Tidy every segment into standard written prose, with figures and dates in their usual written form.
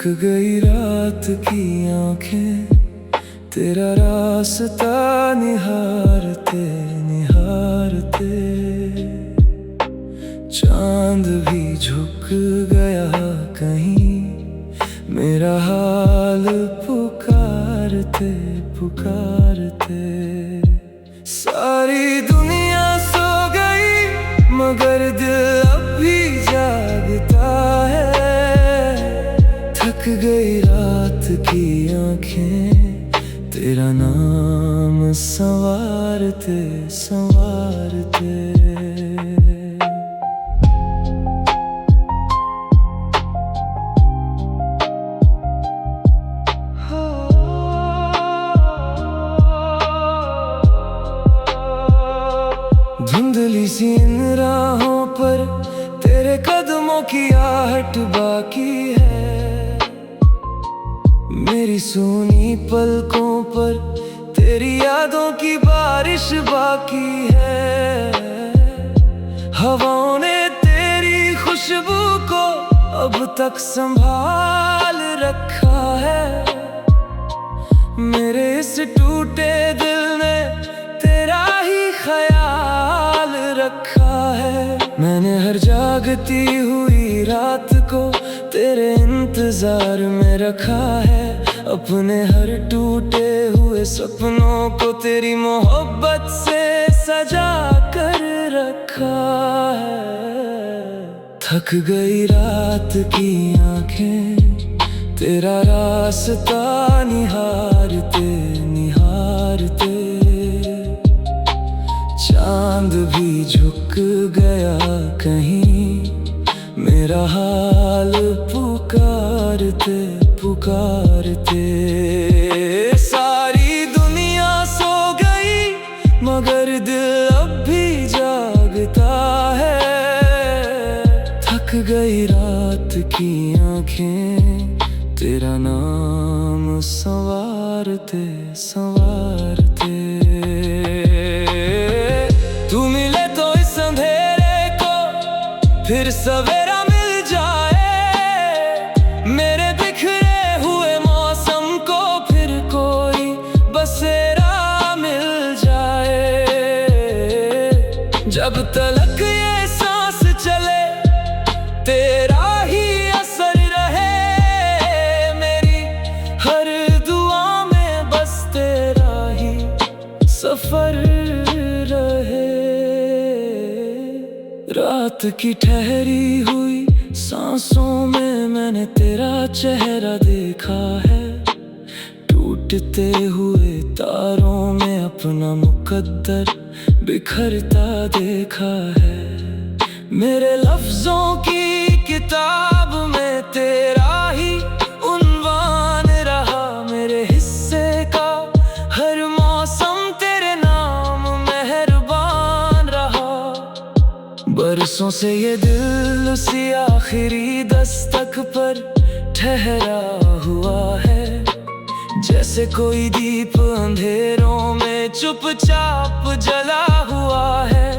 थक गई रात की आंखें तेरा रास्ता निहारते निहारते। चांद भी झुक गया कहीं मेरा हाल पुकारते पुकारते। सारी दुनिया सो गई मगर दिल अब भी जागता है। थक गई रात की आंखें तेरा नाम संवारते संवारते। धुंधली सी इन राहों पर तेरे कदमों की आहट बाकी है। मेरी सूनी पलकों पर तेरी यादों की बारिश बाकी है। हवाओं ने तेरी खुशबू को अब तक संभाल रखा है। मेरे इस टूटे दिल ने तेरा ही ख्याल रखा है। मैंने हर जागती हुई रात को तेरे इंतजार में रखा है। अपने हर टूटे हुए सपनों को तेरी मोहब्बत से सजा कर रखा है। थक गई रात की आंखें तेरा रास्ता निहारते निहारते। चांद भी झुक गया कहीं मेरा हाल पुकारते पुकारते। सारी दुनिया सो गई मगर दिल अब भी जागता है। थक गई रात की आंखें तेरा नाम संवारते संवारते। तू मिले तो इस अंधेरे को फिर सवेरा मिल जाए। मेरे बिखरे हुए मौसम को फिर कोई बसेरा मिल जाए। जब तलक ये सांस चले तेरा ही असर रहे। मेरी हर दुआ में बस तेरा ही सफर रहे। रात की ठहरी हुई सांसों में मैंने तेरा चेहरा देखा है। टूटते हुए तारों में अपना मुकद्दर बिखरता देखा है। मेरे लफ्जों की किताब में तेरा ही उन्वान रहा। मेरे हिस्से का हर मौसम तेरे नाम मेहरबान रहा। बरसों से ये दिल उसी आखिरी दस्तक पर ठहरा हुआ है। जैसे कोई दीप अंधेरों में चुपचाप जला हुआ है।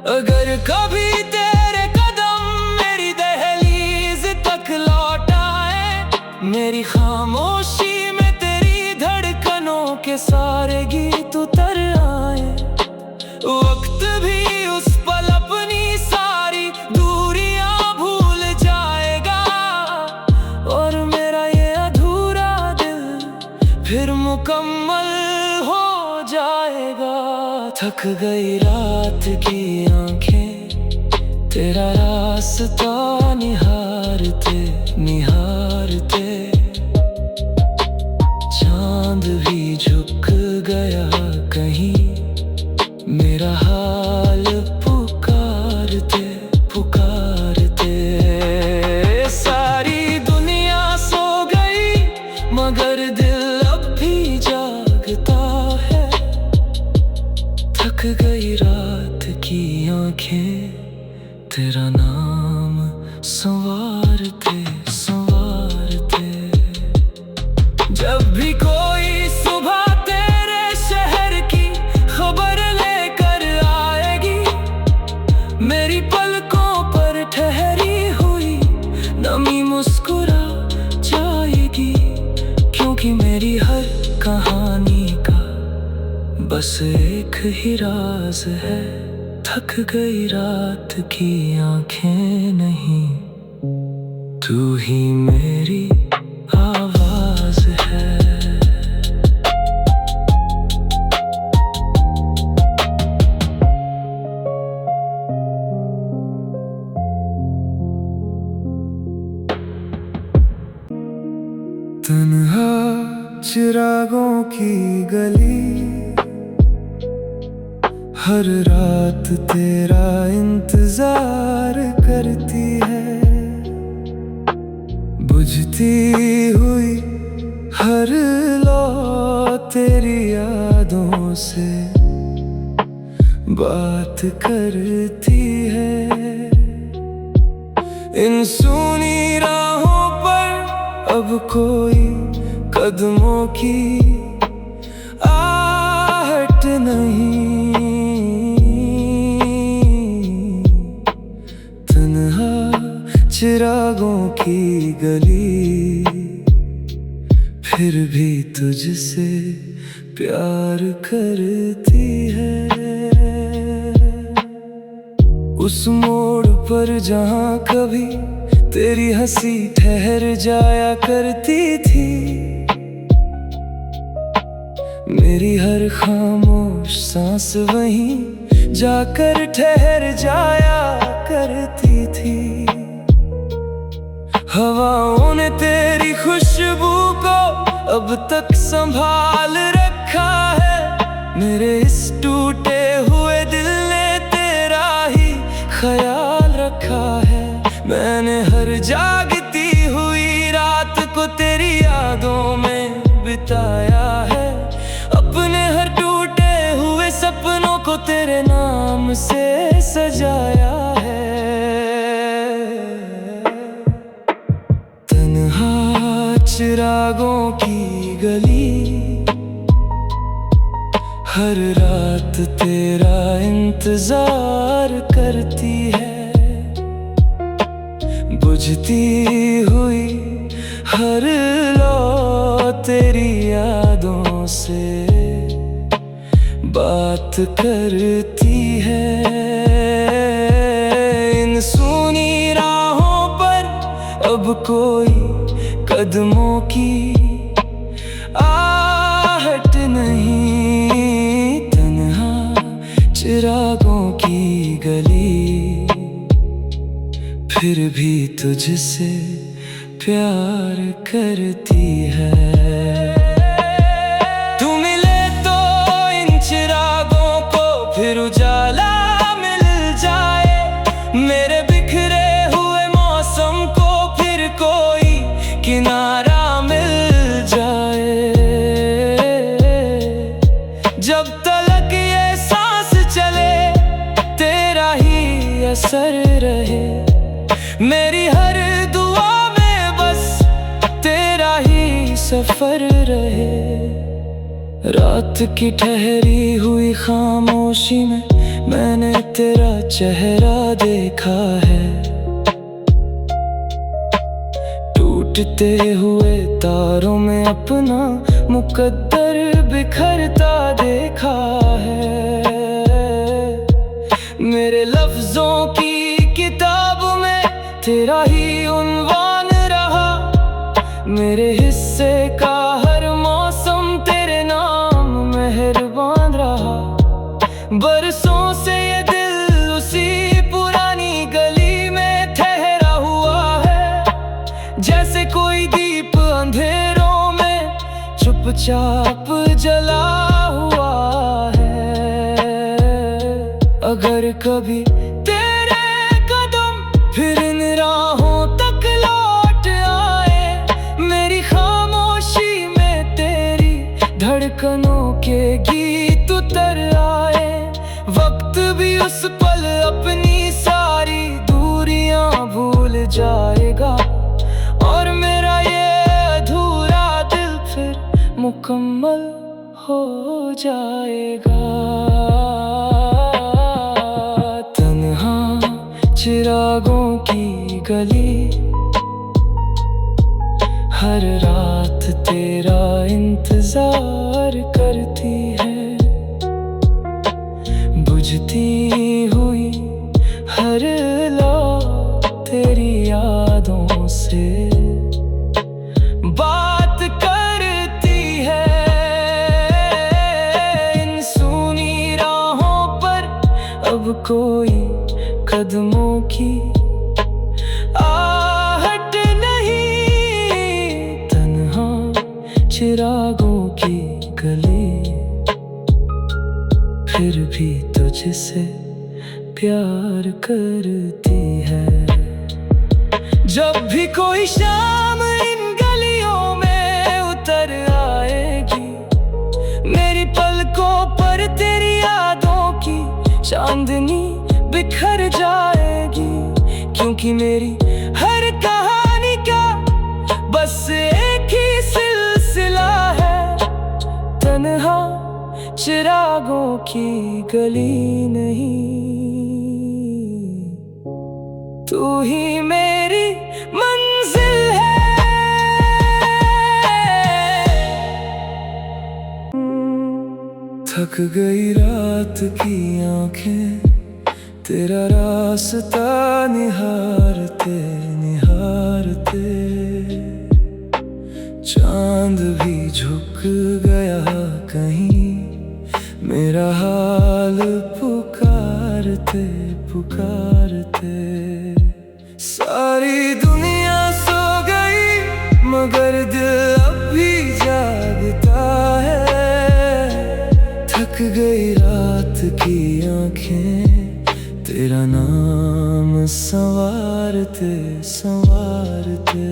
अगर कभी तेरे कदम मेरी दहलीज तक लौट आए। मेरी खामोशी में तेरी धड़कनों के सारे गीत उतर आए। वक्त भी उस पल अपनी सारी दूरियां भूल जाएगा। और मेरा ये अधूरा दिल फिर मुकम्मल हो जाएगा। थक गई रात की आंखें तेरा रास्ता निहारते निहारते। चांद भी झुक गया कहीं मेरा हाल पुकारते पुकारते। सारी दुनिया सो गई मगर दिल अब भी जागता है। थक गई रात की आंखें तेरा नाम संवारते संवारते। जब भी कोई सुबह तेरे शहर की खबर लेकर आएगी। मेरी पलकों पर ठहरी हुई नमी मुस्कुरा जा क्योंकि मेरी हर कहानी का बस एक ही राज है। थक गई रात की आंखें नहीं, तू ही मेरी आवाज है। तन्हा चिरागों की गली, हर रात तेरा इंतजार करती है। बुझती हुई हर लौ तेरी यादों से बात करती है। इन सूनी राहों पर अब कोई कदमों की आहट नहीं। तन्हा चिरागों की गली, फिर भी तुझसे प्यार करती है। उस मोड़ पर जहाँ कभी तेरी हंसी ठहर जाया करती थी, मेरी हर खामोश सांस वहीं जाकर ठहर जाया करती थी। हवाओं ने तेरी खुशबू को अब तक संभाल रखा है। मेरे इस टूटे हुए दिल ने तेरा ही ख्याल रखा है। मैंने हर जागती हुई रात को तेरी यादों में बिताया है। अपने हर टूटे हुए सपनों को तेरे नाम से सजाया है। तन्हा चिरागों की गली, हर रात तेरा इंतजार करती है। बुझती हुई हर लौ तेरी यादों से बात करती है। इन सूनी राहों पर अब कोई कदमों की आहट नहीं। तन्हा चिरागों की गली, फिर भी तुझसे प्यार करती है। तू मिले तो इन चिरागों को फिर उजाला मिल जाए। मेरे बिखरे हुए मौसम को फिर कोई किनारा मिल जाए। जब तलक ये सांस चले तेरा ही असर रहे। मेरी हर दुआ में बस तेरा ही सफर रहे। रात की ठहरी हुई खामोशी में मैंने तेरा चेहरा देखा है। टूटते हुए तारों में अपना मुकद्दर बिखरता देखा है। मेरे लफ्जों की किताब में तेरा ही उन्वान रहा। मेरे हिस्से का हर मौसम तेरे नाम मेहरबान रहा। बरसों से ये दिल उसी पुरानी गली में ठहरा हुआ है। जैसे कोई दीप अंधेरों में चुपचाप जला हुआ है। अगर कभी तेरे कदम फिर इन राहों तक लौट आए, मेरी खामोशी में तेरी धड़कनों के गीत उतर आए। वक्त भी उस पल अपनी सारी दूरियां भूल जाएगा और मेरा ये अधूरा दिल फिर मुकम्मल हो जाएगा। तन्हा चिरागों की गली, हर रात तेरा इंतजार करती है, बुझती हुई हर लौ तेरी यादों से बात करती है। इन सूनी राहों पर अब कोई कदमों की आहट नहीं, तन्हा चिरागों की गली, फिर भी तुझसे प्यार करती है। जब भी कोई शाम इन गलियों में उतर आएगी, मेरी पलकों पर तेरी यादों की चांदनी बिखर जाएगी, क्योंकि मेरी हर कहानी का बस एक ही सिलसिला है, तन्हा चिरागों की गली नहीं। तू ही मेरी मंजिल है। थक गई रात की आंखें तेरा रास्ता निहारते निहारते, चांद भी झुक गया कहीं मेरा हाल पुकारते पुकारते। सारी दुनिया सो गई मगर दिल अब भी जागता है। थक गई रात की आंखें तेरा नाम संवारते संवारते।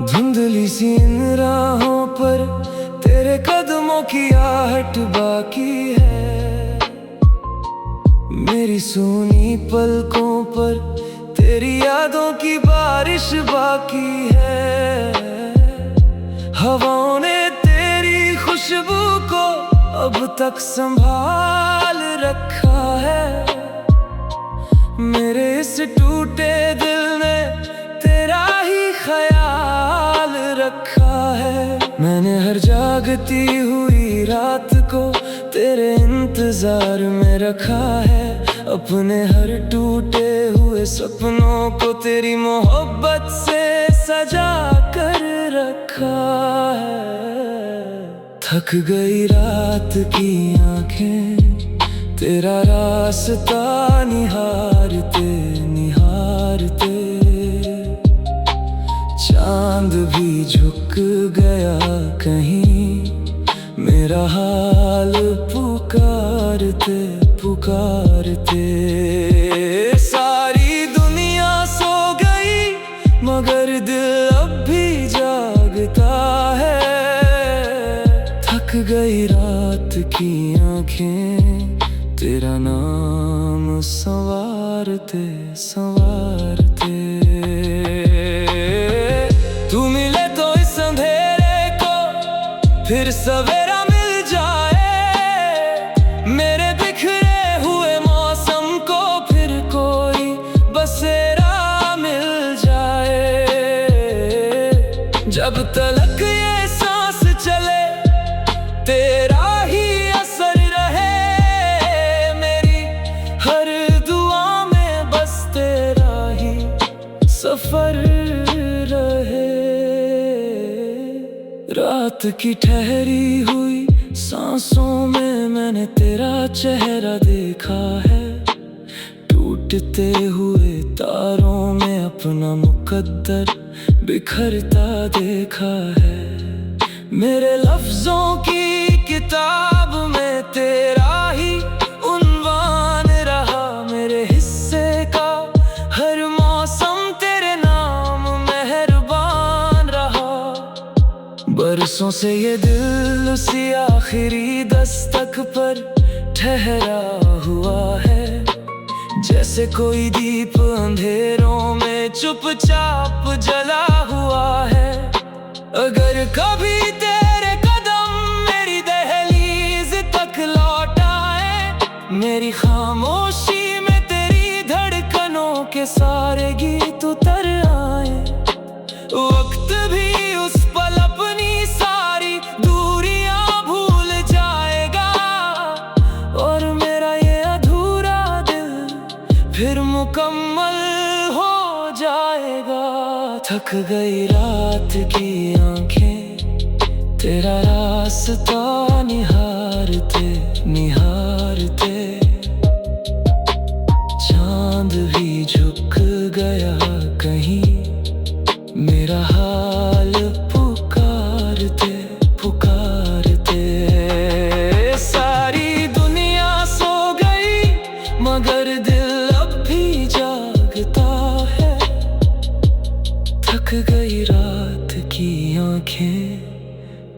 धुंधली सी इन राहों पर तेरे कदमों की आहट बाकी है, मेरी सूनी पलकों पर तेरी यादों की बारिश बाकी है। हवाओं ने तेरी खुशबू को अब तक संभाल रखा है, मेरे इस टूटे दिल ने तेरा ही ख्याल रखा है। मैंने हर जागती हुई रात को तेरे इंतजार में रखा है, अपने हर टूटे हुए सपनों को तेरी मोहब्बत से सजा कर रखा है। थक गई रात की आंखें तेरा रास्ता निहारते निहारते, चांद भी झुक गया कहीं मेरा हाल पुकारते पुकारते। सारी दुनिया सो गई मगर दिल अब भी जागता है। थक गई रात की आंखें तेरा नाम संवारते संवारते। तू मिले तो इस अंधेरे को फिर सवेरा मिल जाए, मेरे बिखरे हुए मौसम को फिर कोई बसेरा मिल जाए। जब तलक ये सांस चले तेरा ही असर रहे, मेरी हर दुआ में बस तेरा ही सफर रहे। रात की ठहरी हुई सांसों में मैंने तेरा चेहरा देखा है, टूटते हुए तारों में अपना मुकद्दर बिखरता देखा है। मेरे लफ्जों की किताब में तेरा ही उन्वान रहा, मेरे हिस्से का हर मौसम तेरे नाम मेहरबान रहा। बरसों से ये दिल उसी आखिरी दस्तक पर ठहरा हुआ है, जैसे कोई दीप अंधेरों में चुपचाप जला हुआ है। अगर कभी तेरे कदम मेरी दहलीज फिर मुकम्मल हो जाएगा। थक गई रात की आंखें तेरा रास्ता निहारते निहारते, चांद भी झुक गया कहीं मेरा हाल पुकारते पुकारते। सारी दुनिया सो गई मगर दिल अब भी जागता है। थक गई रात की आंखें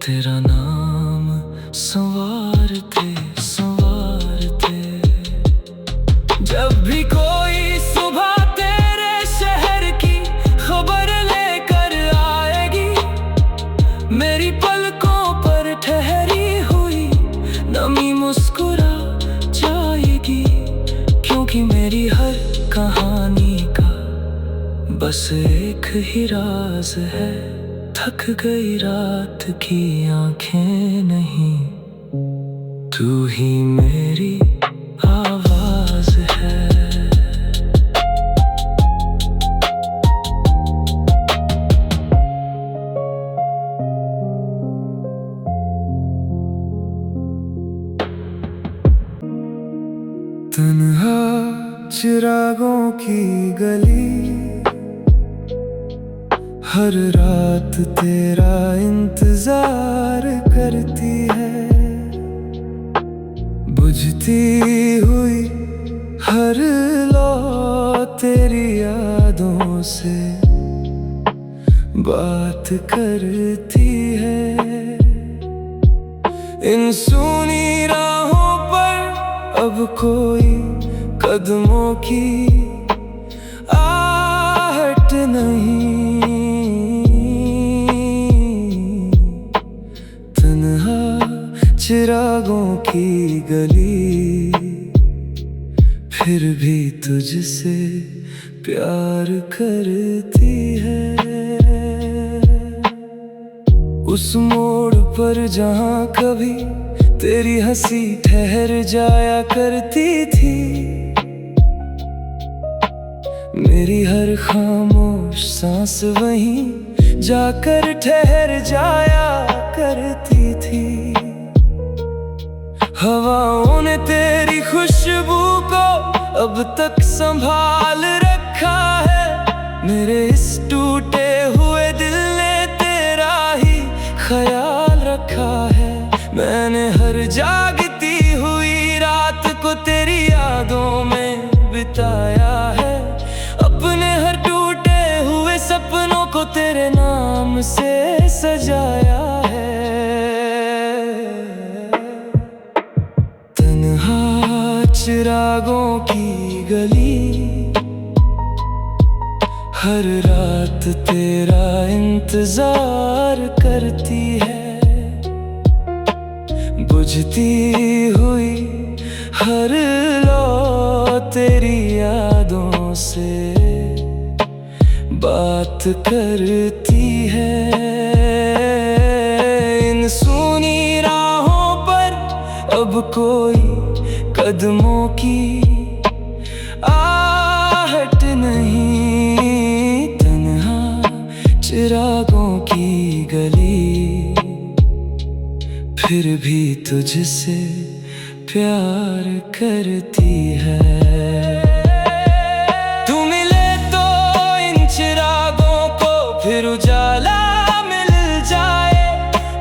तेरा नाम संवारते संवारते। जब भी कोई सुबह तेरे शहर की खबर लेकर आएगी, मेरी पलकों पर ठहरी हुई नमी मुस्कुरा जाएगी। क्योंकि मेरी हर कहानी का बस एक ही राज है। थक गई रात की आंखें नहीं, तू ही मेरी आवाज है। तन्हा चिरागों की गली हर रात तेरा इंतजार करती है। बुझती हुई हर लौ तेरी यादों से बात करती है। इन सूनी राहों पर अब कोई कदमों की आहट नहीं। चिरागों की गली फिर भी तुझसे प्यार करती है। उस मोड़ पर जहां कभी तेरी हंसी ठहर जाया करती थी, मेरी हर खामोश सांस वहीं जाकर ठहर जाया करती थी। हवाओं ने तेरी खुशबू को अब तक संभाल रखा है। मेरे इस टूटे हुए दिल ने तेरा ही ख्याल रखा है। मैंने हर जागती हुई रात को तेरी यादों में बिताया है। अपने हर टूटे हुए सपनों को तेरे नाम से सजाया है। चिरागों की गली हर रात तेरा इंतजार करती है। बुझती हुई हर लौ तेरी यादों से बात करती है। इन सूनी राहों पर अब कोई कदमों की आहट नहीं। तन्हा चिरागों की गली फिर भी तुझसे प्यार करती है। तू मिले तो इन चिरागों को फिर उजाला मिल जाए।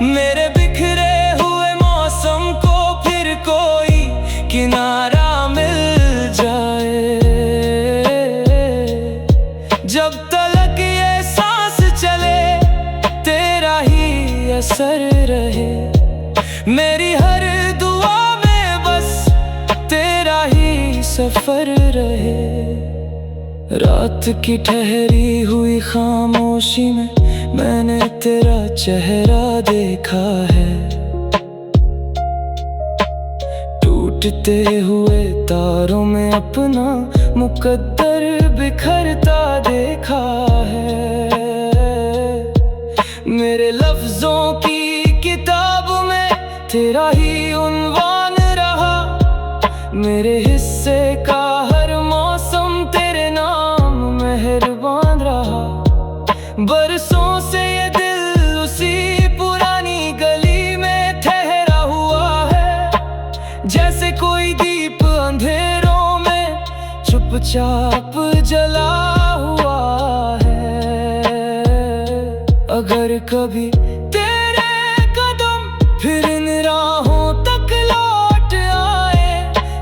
मेरे बिखरे हुए मौसम को फिर कोई किनारा मिल जाए। जब तलक ये सांस चले तेरा ही असर रहे। मेरी हर दुआ में बस तेरा ही सफर रहे। रात की ठहरी हुई खामोशी में मैंने तेरा चेहरा देखा है। टूटते हुए तारों में अपना मुकद्दर बिखरता देखा है। मेरे लफ्जों की किताब में तेरा ही उन्वान रहा। मेरे हिस्से का हर मौसम चुपचाप जला हुआ है। अगर कभी तेरे कदम फिर इन राहों तक लौट आए,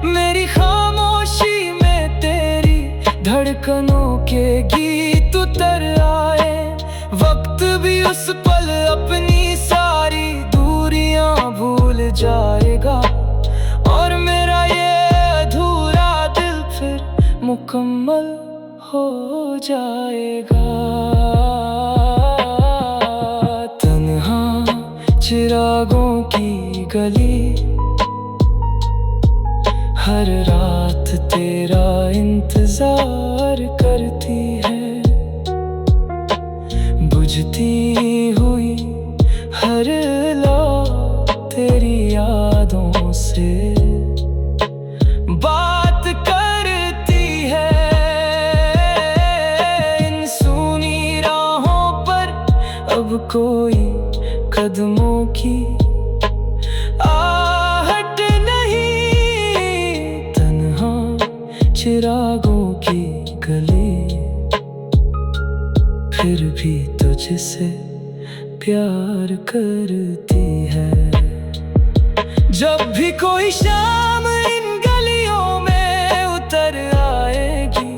मेरी खामोशी में तेरी धड़कनों के गीत उतर आए, वक्त भी उस पल अपनी सारी दूरियां भूल जाएगा, और मेरा ये अधूरा दिल फिर मुकम्मल हो जाएगा। तन्हा चिरागों की गली हर रात तेरा इंतजार करती है, बुझती हुई हर लौ तेरी यादों से बात करती है। इन सूनी राहों पर अब कोई कदमों की आहट नहीं, तन्हा चिरागों की गली फिर भी तुझसे प्यार करती है। जब भी कोई शाम इन गलियों में उतर आएगी,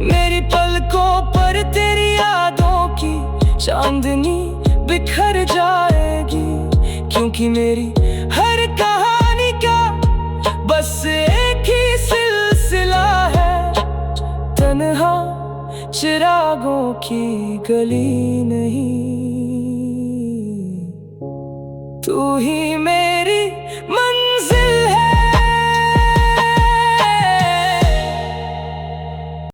मेरी पलकों पर तेरी यादों की चांदनी बिखर जाएगी, क्योंकि मेरी हर कहानी का बस एक ही सिलसिला है, तन्हा चिरागों की गली नहीं, तू ही मेरी